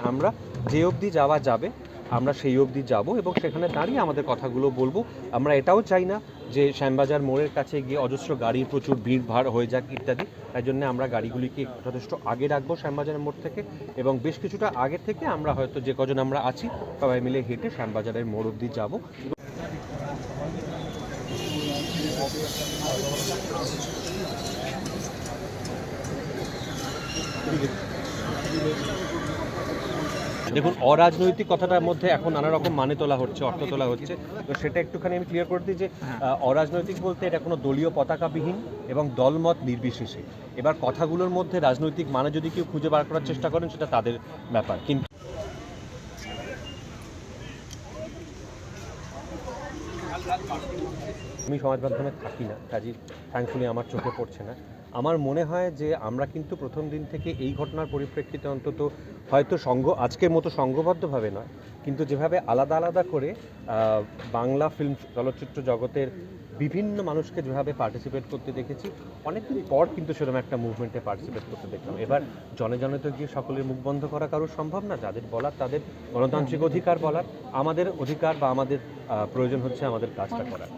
আমরা যে অবধি যাওয়া যাবে আমরা সেই অবধি যাব এবং সেখানে দাঁড়িয়ে আমাদের কথাগুলো বলবো। আমরা এটাও চাই না যে শ্যামবাজার মোড়ের কাছে গিয়ে অজস্র গাড়ির প্রচুর ভিড় ভাড় হয়ে যাক ইত্যাদি। তাই জন্য আমরা গাড়িগুলিকে যথেষ্ট আগে রাখবো শ্যামবাজারের মোড় থেকে, এবং বেশ কিছুটা আগে থেকে আমরা হয়তো যে কজন আমরা আছি সবাই মিলে হেঁটে শ্যামবাজারের মোড় অবধি যাব। দেখুন, অরাজনৈতিক কথাটার মধ্যে এখন নানা রকম মানে তোলা হচ্ছে, অর্থ তোলা হচ্ছে, তো সেটা একটুখানি আমি ক্লিয়ার করে দিই যে অরাজনৈতিক বলতে এটা কোনো দলীয় পতাকাবিহীন এবং দলমত নির্বিশেষে। এবার কথাগুলোর মধ্যে রাজনৈতিক মানে যদি কেউ খুঁজে বার করার চেষ্টা করেন সেটা তাদের ব্যাপার, কিন্তু আমি সমাজ মাধ্যমে থাকি না, কাজেই থ্যাঙ্কফুলি আমার চোখে পড়ছে না। আমার মনে হয় যে আমরা কিন্তু প্রথম দিন থেকে এই ঘটনার পরিপ্রেক্ষিতে অন্তত হয়তো আজকের মতো সংঘবদ্ধভাবে নয়, কিন্তু যেভাবে আলাদা আলাদা করে বাংলা ফিল্ম চলচ্চিত্র জগতের বিভিন্ন মানুষকে যেভাবে পার্টিসিপেট করতে দেখেছি, অনেকদিন পর কিন্তু সেরকম একটা মুভমেন্টে পার্টিসিপেট করতে দেখলাম। এবার জনে জনে তো গিয়ে সকলের মুখ বন্ধ করা কারোর সম্ভব না, যাদের বলার তাদের গণতান্ত্রিক অধিকার বলার, আমাদের অধিকার বা আমাদের প্রয়োজন হচ্ছে আমাদের কাজটা করার।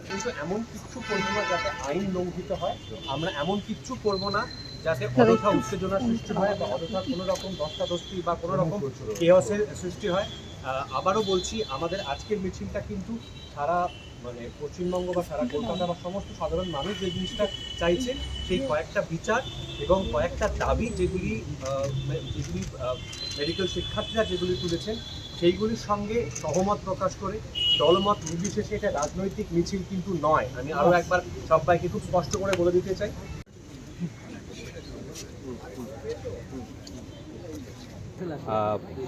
কিন্তু এমন কিচ্ছু করবো না যাতে আইন লঙ্ঘিত হয়, আমরা এমন কিচ্ছু করবো না যাতে অযথা উত্তেজনা সৃষ্টি হয় বা অযথা কোনো রকম ধস্তাধস্তি বা কোনো রকম কেওয়াসের সৃষ্টি হয়। আবারও বলছি, আমাদের আজকের মিছিলটা কিন্তু সারা পশ্চিমবঙ্গ বা সারা কলকাতা বা সমস্ত সাধারণ মানুষ যে জিনিসটা চাইছে সেই কয়েকটা বিচার এবং কয়েকটা দাবি যেগুলি মেডিকেল শিক্ষার্থীরা যেগুলি তুলেছেন সেইগুলির সঙ্গে সহমত প্রকাশ করে, দলমত নির্বিশেষে এটা রাজনৈতিক মিছিল কিন্তু নয়। আমি আরও একবার সবাইকে খুব স্পষ্ট করে বলে দিতে চাই।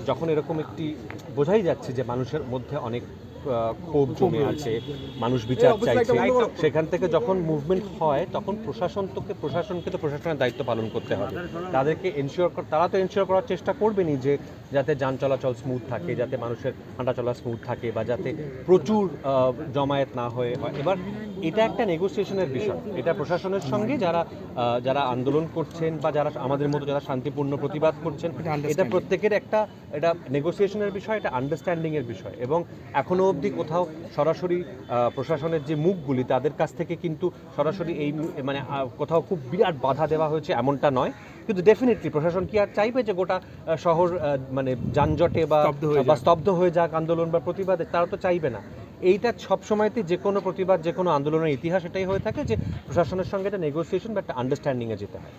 যখন এরকম একটি বোঝাই যাচ্ছে যে মানুষের মধ্যে অনেক ক্ষোভ জমে আছে, মানুষ বিচার চাইছে, সেখান থেকে যখন মুভমেন্ট হয় তখন প্রশাসনকে তো প্রশাসনের দায়িত্ব পালন করতে হবে। তাদেরকে তারা তো এনশিওর করার চেষ্টা করবেনই যে যাতে যান চলাচল স্মুথ থাকে, যাতে মানুষের হাঁটা চলা স্মুথ থাকে, বা যাতে প্রচুর জমায়েত না হয়ে হয়। এবার এটা একটা নেগোসিয়েশনের বিষয়, এটা প্রশাসনের সঙ্গে যারা আন্দোলন করছেন বা যারা আমাদের মতো যারা শান্তিপূর্ণ প্রতিবাদ করছেন, এটা প্রত্যেকের এটা নেগোসিয়েশনের বিষয়, এটা আন্ডারস্ট্যান্ডিংয়ের বিষয়। এবং এখনও অবধি কোথাও সরাসরি প্রশাসনের যে মুখগুলি তাদের কাছ থেকে কিন্তু সরাসরি এই কোথাও খুব বিরাট বাধা দেওয়া হয়েছে এমনটা নয়। কিন্তু ডেফিনেটলি প্রশাসন কি আর চাইবে যে গোটা শহর যানজটে বা স্তব্ধ হয়ে যাক আন্দোলন বা প্রতিবাদে? তারা তো চাইবে না। এইটা সবসময়তেই যে কোনো প্রতিবাদ, যে কোনো আন্দোলনের ইতিহাস এটাই হয়ে থাকে যে প্রশাসনের সঙ্গে একটা নেগোসিয়েশন বা একটা আন্ডারস্ট্যান্ডিংয়ে যেতে হয়।